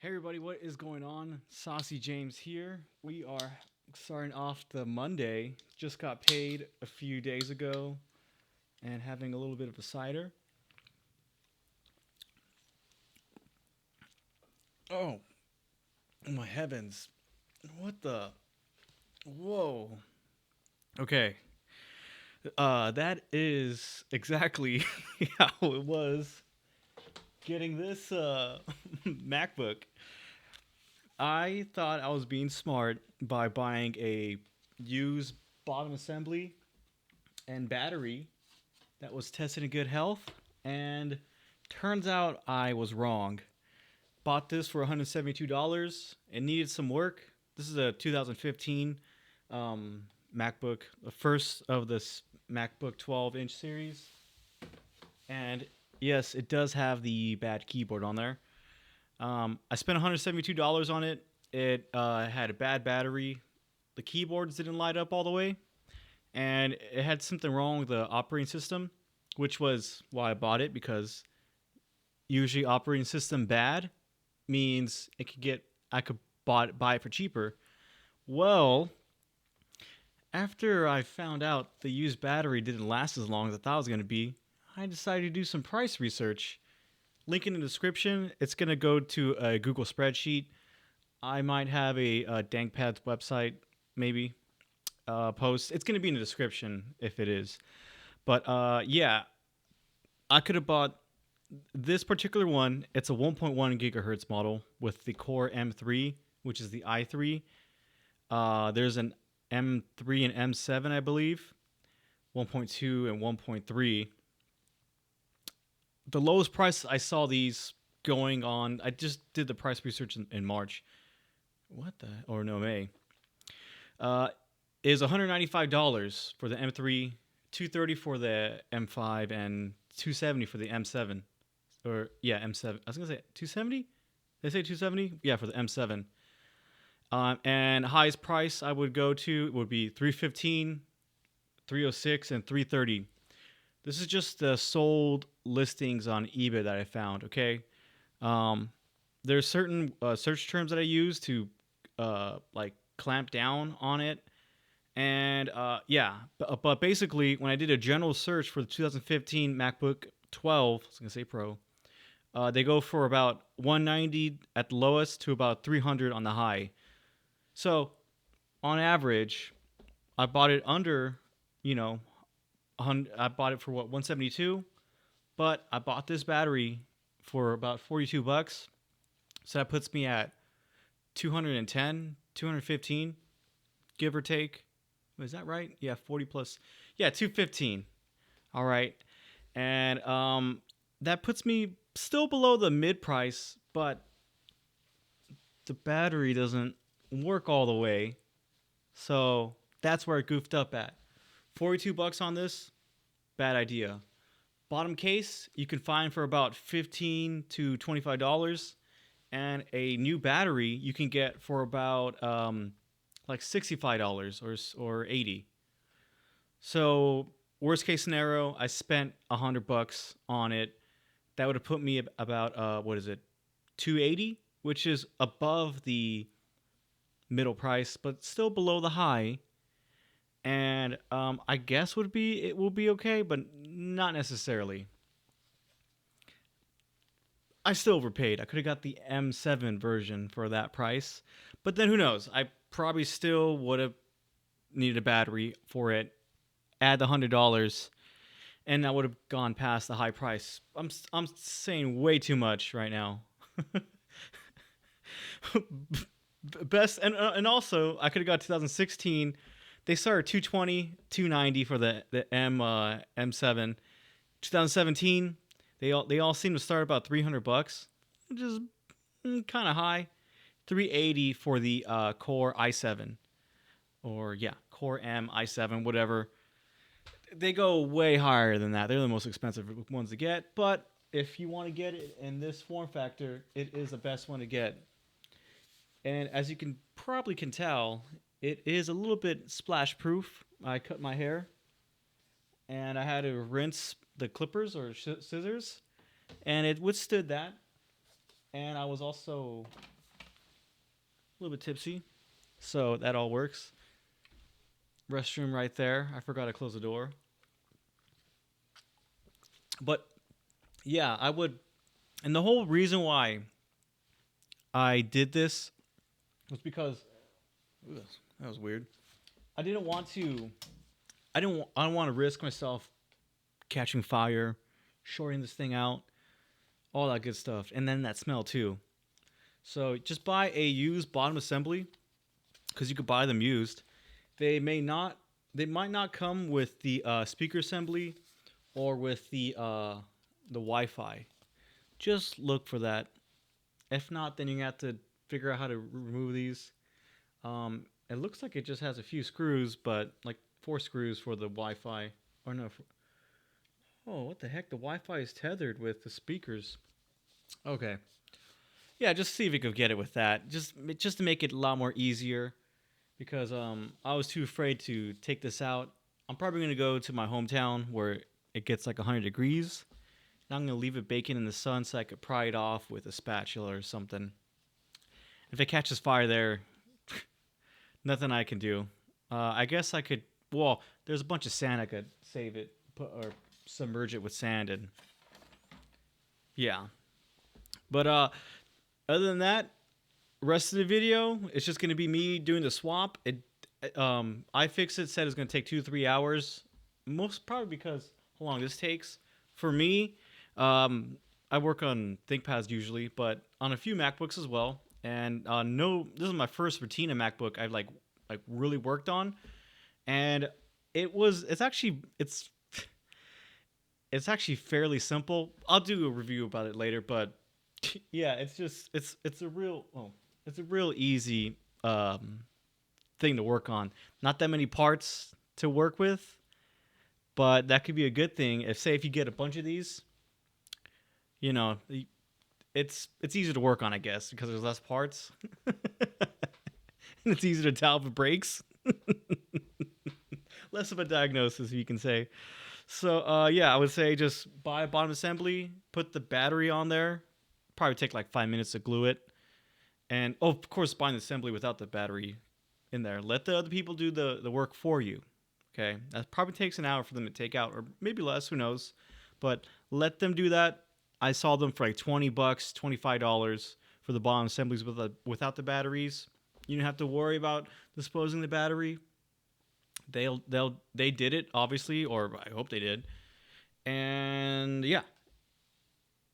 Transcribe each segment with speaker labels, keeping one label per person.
Speaker 1: Hey everybody, what is going on? Saucy James here. We are starting off the Monday. Just got paid a few days ago and having a little bit of a cider. Oh, my heavens. What the? Whoa. Okay. That is exactly how it was getting this MacBook. I thought I was being smart by buying a used bottom assembly and battery that was tested in good health, and turns out I was wrong. Bought this for $172. It needed some work. This is a 2015 MacBook, the first of this MacBook 12-inch series. And yes, it does have the bad keyboard on there. I spent $172 on it. It had a bad battery. The keyboards didn't light up all the way. And it had something wrong with the operating system, which was why I bought it, because usually operating system bad means I could buy it for cheaper. Well, after I found out the used battery didn't last as long as I thought it was going to be, I decided to do some price research. Link in the description. It's going to go to a Google spreadsheet. I might have a dankpads website, maybe, post. It's going to be in the description if it is. But yeah, I could have bought this particular one. It's a 1.1 gigahertz model with the Core M3, which is the i3. There's an M3 and M7, I believe, 1.2 and 1.3. The lowest price I saw these going on, I just did the price research in March. May. Is $195 for the M3, $230 for the M5, and $270 for the M7. Or yeah, M7. I was gonna say 270. They say 270. Yeah, for the M7. And highest price I would go to would be 315, 306, and 330. This is just the sold listings on eBay that I found. Okay, there's certain search terms that I use to like clamp down on it, and yeah. But basically, when I did a general search for the 2015 MacBook 12, I was gonna say Pro, they go for about 190 at the lowest to about 300 on the high. So, on average, I bought it under, you know, I bought it for what, 172, but I bought this battery for about $42. So that puts me at 210, 215, give or take. Is that right? Yeah, 40 plus. Yeah, 215. All right. And that puts me still below the mid price, but the battery doesn't work all the way. So that's where I goofed up at. $42 on this, bad idea. Bottom case you can find for about $15 to $25, and a new battery you can get for about like $65 or $80. So worst case scenario, I spent $100 on it. That would have put me about what is it, 280, which is above the middle price, but still below the high. And I guess it will be okay, but not necessarily. I still overpaid. I could have got the M7 version for that price, but then who knows? I probably still would have needed a battery for it. Add the $100, and I would have gone past the high price. I'm saying way too much right now. Best and also I could have got 2016. They started 220, 290 for the M7. 2017, they all seem to start about $300, which is kind of high. 380 for the Core i7, or yeah, Core M i7, whatever. They go way higher than that. They're the most expensive ones to get, but if you want to get it in this form factor, it is the best one to get. And as you can probably can tell, it is a little bit splash proof. I cut my hair, and I had to rinse the clippers or scissors, and it withstood that. And I was also a little bit tipsy, so that all works. Restroom right there. I forgot to close the door. But yeah, I would. And the whole reason why I did this was because ugh, that was weird. I didn't want to. I don't want to risk myself catching fire, shorting this thing out, all that good stuff, and then that smell too. So just buy a used bottom assembly because you could buy them used. They may not. They might not come with the speaker assembly or with the Wi-Fi. Just look for that. If not, then you have to figure out how to remove these. It looks like it just has a few screws, but like 4 screws for the Wi-Fi. Or no. Oh, what the heck? The Wi-Fi is tethered with the speakers. Okay. Yeah, just see if you could get it with that. Just to make it a lot more easier, because I was too afraid to take this out. I'm probably gonna go to my hometown where it gets like 100 degrees. And I'm gonna leave it baking in the sun so I could pry it off with a spatula or something. If it catches fire there, nothing I can do. I guess I could. Well, there's a bunch of sand I could save it, or submerge it with sand, and yeah. But other than that, rest of the video, it's just gonna be me doing the swap. iFixit said it's gonna take 2 to 3 hours. Most probably because how long this takes. For me, I work on ThinkPads usually, but on a few MacBooks as well. And no, this is my first Retina MacBook I've like really worked on, and it's actually fairly simple. I'll do a review about it later, but yeah, it's a real easy thing to work on. Not that many parts to work with, but that could be a good thing. If you get a bunch of these, you know, it's easier to work on, I guess, because there's less parts, and it's easier to tell if it breaks. Less of a diagnosis, you can say. So yeah, I would say just buy a bottom assembly, put the battery on there. Probably take like 5 minutes to glue it, and oh, of course, buy an assembly without the battery in there. Let the other people do the work for you. Okay, that probably takes an hour for them to take out, or maybe less. Who knows? But let them do that. I saw them for like $20, $25 for the bottom assemblies without the batteries. You don't have to worry about disposing the battery. They did it, obviously, or I hope they did. And yeah.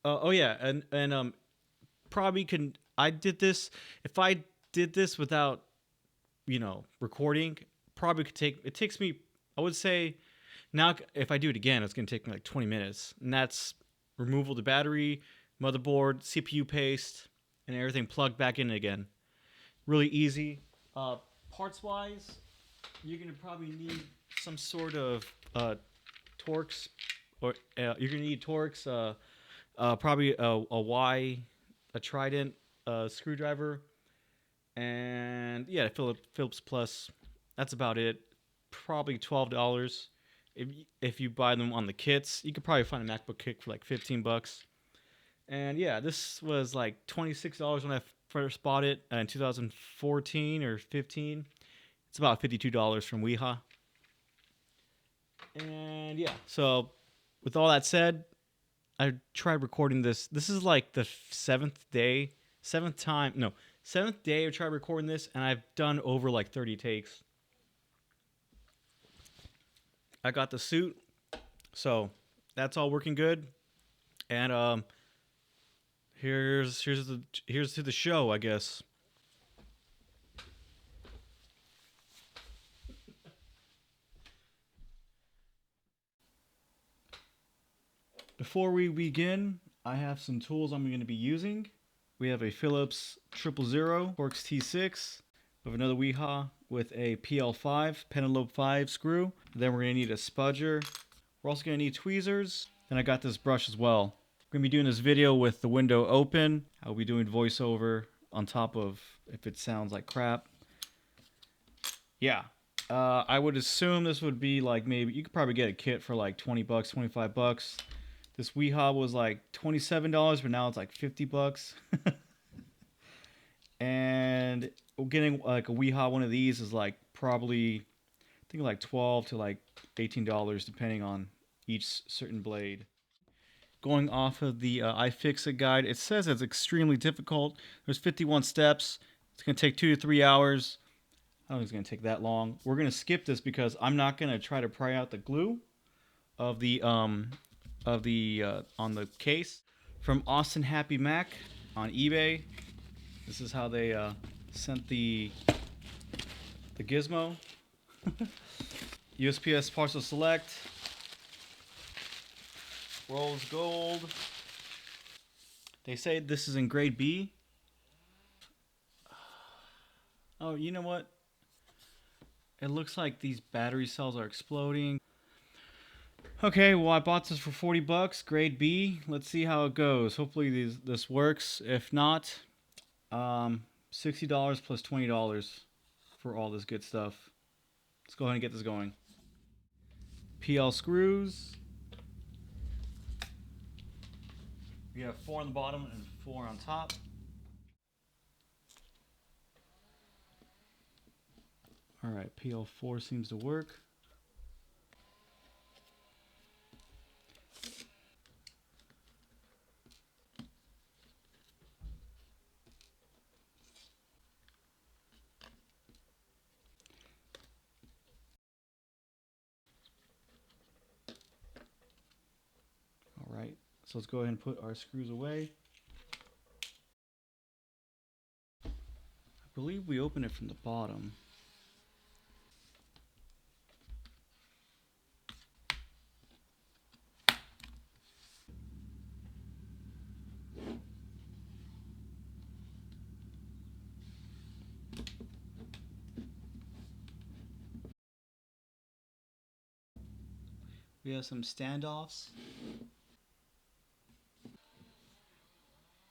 Speaker 1: Oh yeah, and probably can I did this if I did this without recording, probably could take it takes me, I would say, now if I do it again it's going to take me like 20 minutes, and that's removal of the battery, motherboard, CPU paste, and everything plugged back in again. Really easy. Parts wise, you're going to probably need some sort of Torx, or you're going to need Torx, probably a Trident screwdriver, and yeah, Phillips Plus. That's about it. Probably $12. If you buy them on the kits, you could probably find a MacBook kit for like $15. And yeah, this was like $26 when I first bought it in 2014 or 15. It's about $52 from Wiha. And yeah, so with all that said, I tried recording this. This is like the seventh day I tried recording this, and I've done over like 30 takes. I got the suit, so that's all working good. And here's to the show, I guess. Before we begin, I have some tools I'm going to be using. We have a Phillips 000 Torx T6. We have another Wiha with a PL5 Penelope 5 screw. Then we're going to need a spudger. We're also going to need tweezers. And I got this brush as well. We're going to be doing this video with the window open. I'll be doing voiceover on top of if it sounds like crap. Yeah. I would assume this would be like, maybe you could probably get a kit for like $20, $25. This Wiha was like $27, but now it's like $50. And getting like a Wiha one of these is like probably I think like 12 to like $18 depending on each certain blade. Going off of the iFixit guide, it says it's extremely difficult. There's 51 steps. It's going to take 2 to 3 hours. I don't think it's going to take that long. We're going to skip this because I'm not going to try to pry out the glue of the on the case. From Austin Happy Mac on eBay. This is how they sent the gizmo. USPS Parcel Select. Rose Gold. They say this is in grade B. Oh, you know what? It looks like these battery cells are exploding. Okay, well I bought this for $40, grade B. Let's see how it goes. Hopefully this works. If not, $60 plus $20 for all this good stuff. Let's go ahead and get this going. PL screws. We have 4 on the bottom and 4 on top. Alright, PL4 seems to work. Alright, so let's go ahead and put our screws away. I believe we open it from the bottom. We have some standoffs.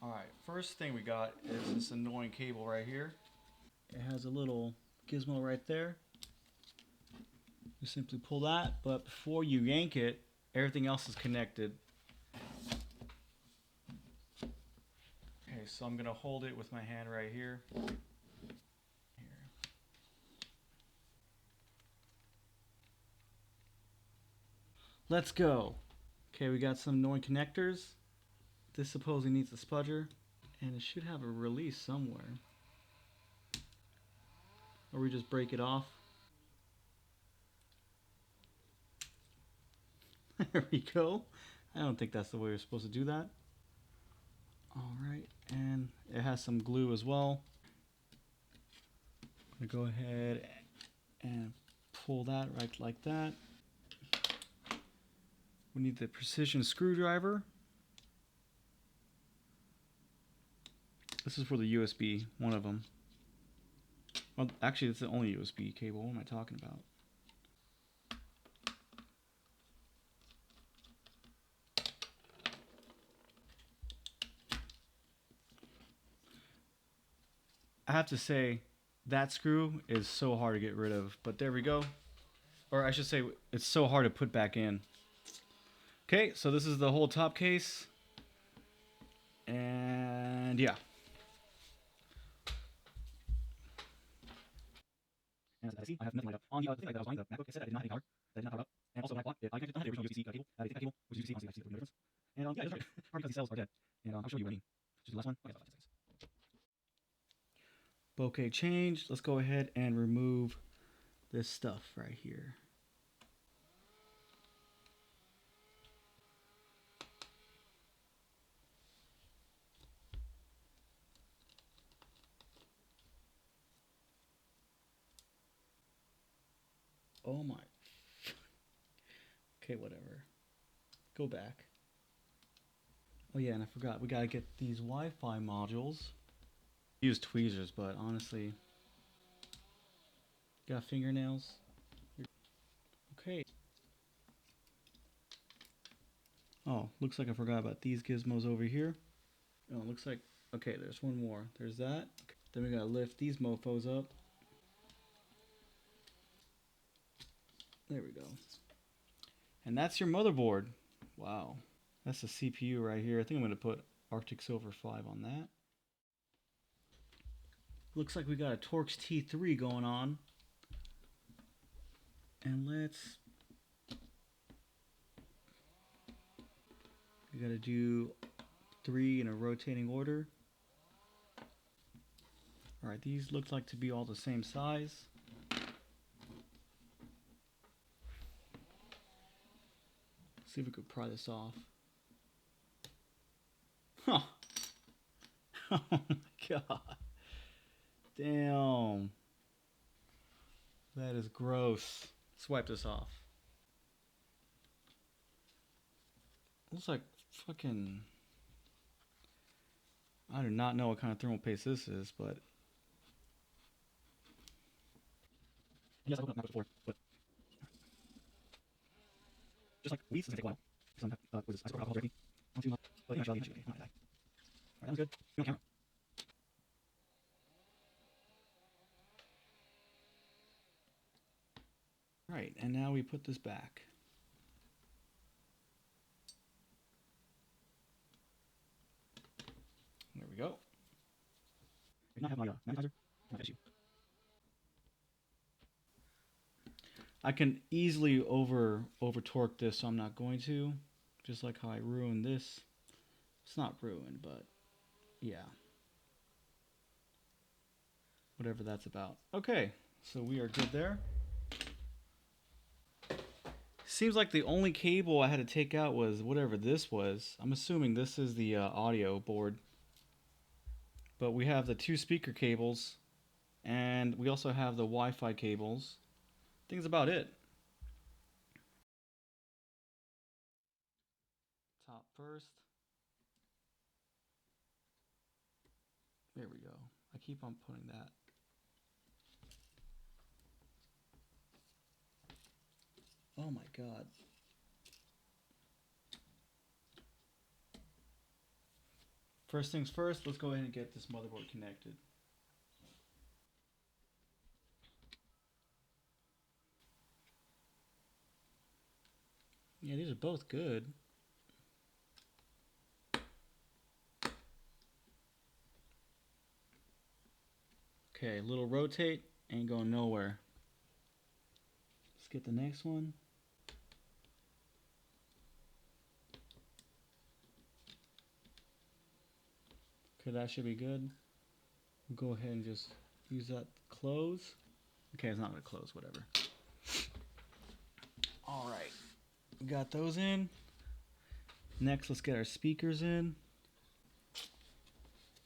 Speaker 1: Alright, first thing we got is this annoying cable right here. It has a little gizmo right there. You simply pull that, but before you yank it, everything else is connected. Okay, so I'm going to hold it with my hand right here. Let's go. Okay, we got some annoying connectors. This supposedly needs a spudger, and it should have a release somewhere. Or we just break it off. There we go. I don't think that's the way we're supposed to do that. Alright, and it has some glue as well. I'm going to go ahead and pull that right like that. We need the precision screwdriver. This is for the USB, one of them. Well, actually, it's the only USB cable. What am I talking about? I have to say, that screw is so hard to get rid of, but there we go. Or I should say, it's so hard to put back in. Okay, so this is the whole top case. And yeah. And as I see, I have nothing light up. On the thing that I was buying, the MacBook, it said I did not have any power. That did not power up. And also when I bought it, I connected the original USB-C cable. I take that cable, which you can see, honestly, I see the difference. And yeah, it's right. Probably because these cells are dead. And I'll show you what I mean. Just the last one. Okay, that's 5 seconds. Bokeh change. Let's go ahead and remove this stuff right here. Oh my. Okay, whatever. Go back. Oh yeah, and I forgot. We gotta get these Wi-Fi modules. Use tweezers, but honestly, got fingernails. Okay. Oh, looks like I forgot about these gizmos over here. Oh, looks like, okay, there's one more. There's that. Okay. Then we gotta lift these mofos up. There we go. And that's your motherboard. Wow. That's the CPU right here. I think I'm going to put Arctic Silver 5 on that. Looks like we got a Torx T3 going on. And we got to do 3 in a rotating order. Alright, these look like to be all the same size. See if we could pry this off. Huh. Oh my god. Damn. That is gross. Swipe this off. Looks like fucking... I do not know what kind of thermal paste this is, but... Yes, I've opened up MacBook before, but... Just like weeds, it's gonna take a while. Because I'm, what is this? I alcohol already. But eventually, okay. Not die. Alright, that was good. You're on camera. Alright, and now we put this back. There we go. I do not have my magnetizer. Not issue. I can easily over torque this, so I'm not going to. Just like how I ruined this. It's not ruined, but yeah. Whatever that's about. Okay, so we are good there. Seems like the only cable I had to take out was whatever this was. I'm assuming this is the audio board. But we have the 2 speaker cables, and we also have the Wi-Fi cables. I think that's about it. Top first. There we go. I keep on putting that. Oh my god. First things first, let's go ahead and get this motherboard connected. Yeah, these are both good. Okay, little rotate, ain't going nowhere. Let's get the next one. Okay, that should be good. We'll go ahead and just use that to close. Okay, it's not going to close, whatever. Alright, we got those in. Next, let's get our speakers in.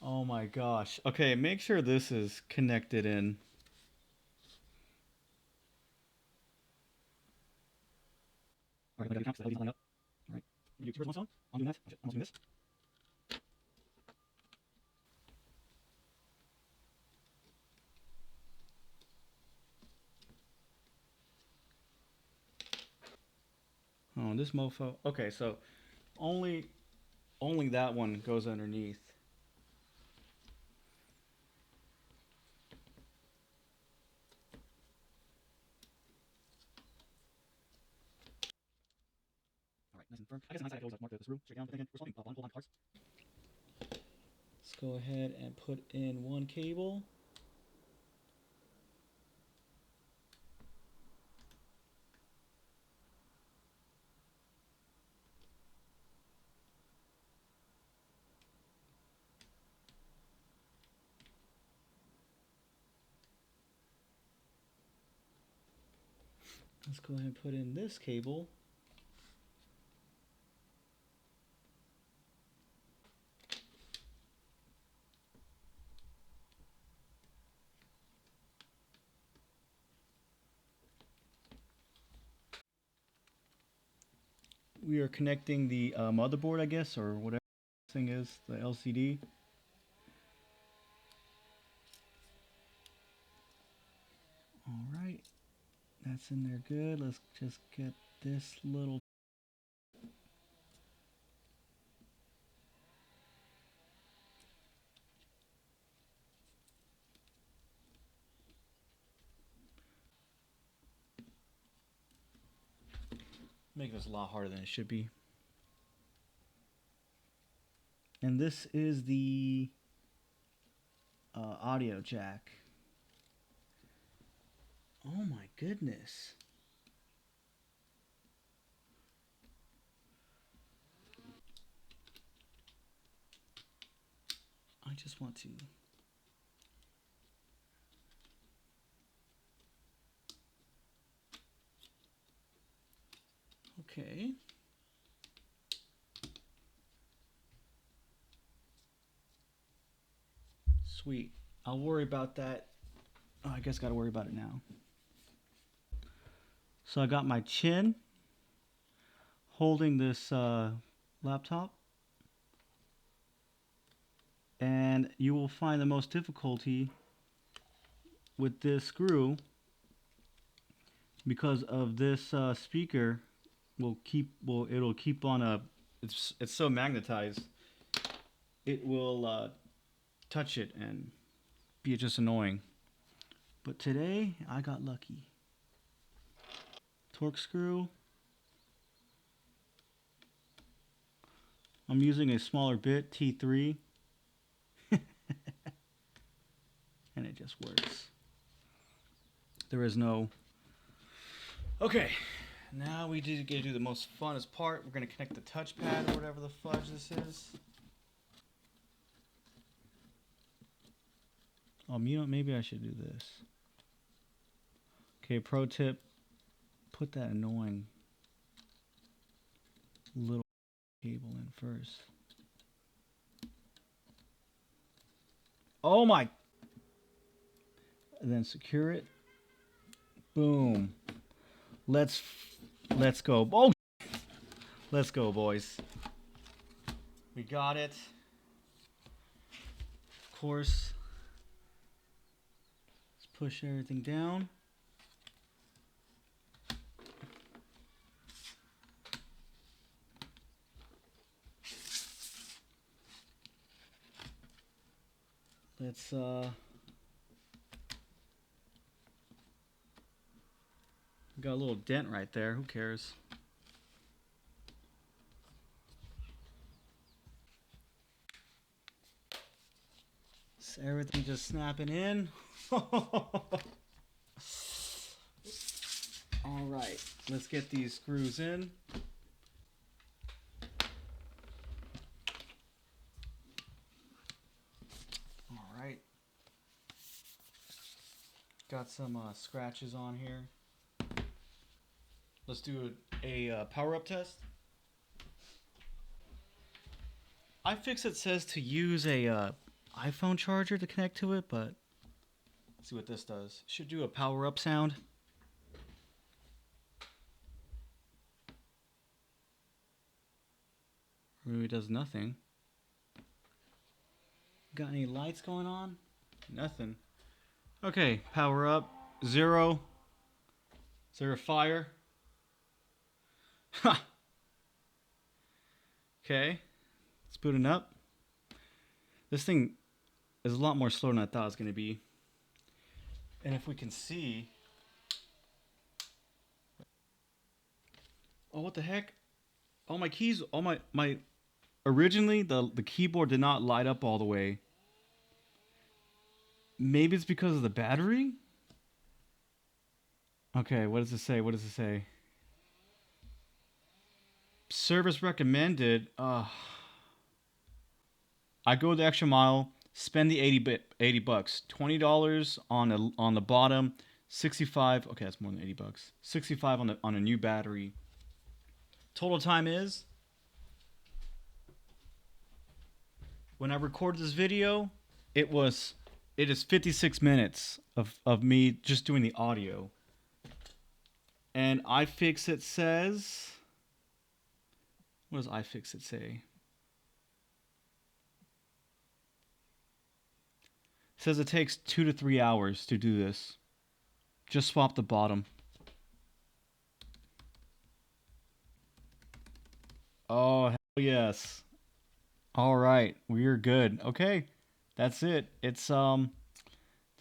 Speaker 1: Oh my gosh. Okay, make sure this is connected in. Alright, I got the accounts, LEDs lined up. Alright, you do 2 birds, 1 stone. I'm doing that. I'm doing this. Oh, this mofo. Okay, so only that one goes underneath. Alright, nice and firm. I guess the nice side goes mark this room straight down, but then again, we're swapping hold on parts. Let's go ahead and put in one cable. Let's go ahead and put in this cable. We are connecting the motherboard, I guess, or whatever this thing is, the LCD. Alright, that's in there good. Let's just get this little... Making this a lot harder than it should be. And this is the audio jack. Oh my goodness. I just want to... Okay. Sweet. I'll worry about that. Oh, I guess gotta worry about it now. So I got my chin holding this laptop. And you will find the most difficulty with this screw because of this speaker it'll keep on a it's so magnetized it will touch it and be just annoying. But today I got lucky. Torx screw. I'm using a smaller bit, T3. And it just works. There is no... Okay, now we get to do the most funnest part. We're going to connect the touchpad or whatever the fudge this is. You know, maybe I should do this. Okay, pro tip. Put that annoying little cable in first. Oh my... And then secure it. Boom. Let's go. Oh, let's go, boys. We got it. Of course. Let's push everything down. Let's got a little dent right there. Who cares? Is everything just snapping in? All right, let's get these screws in. All right. Got some scratches on here. Let's do a power-up test. ifixit says to use a iPhone charger to connect to it, but let's see what this does. Should do a power-up sound. Maybe it does nothing. Got any lights going on? Nothing. Okay, power up. Zero. Is there a fire? Ha! Okay. It's booting up. This thing is a lot more slower than I thought it was going to be. And if we can see... Oh, what the heck? All my keys... All my... Originally, the keyboard did not light up all the way. Maybe it's because of the battery? Okay, what does it say? What does it say? Service recommended. I go the extra mile, spend the 80 bucks. $20 on the bottom, 65. Okay, that's more than 80 bucks. 65 on a new battery. Total time is, when I recorded this video, it is 56 minutes of me just doing the audio. And ifixit says, what does ifixit say? It says it takes 2 to 3 hours to do this. Just swap the bottom. Oh, hell yes. All right, we're good. Okay, that's it. It's time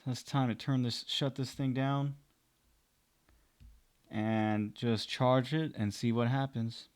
Speaker 1: to shut this thing down and just charge it and see what happens.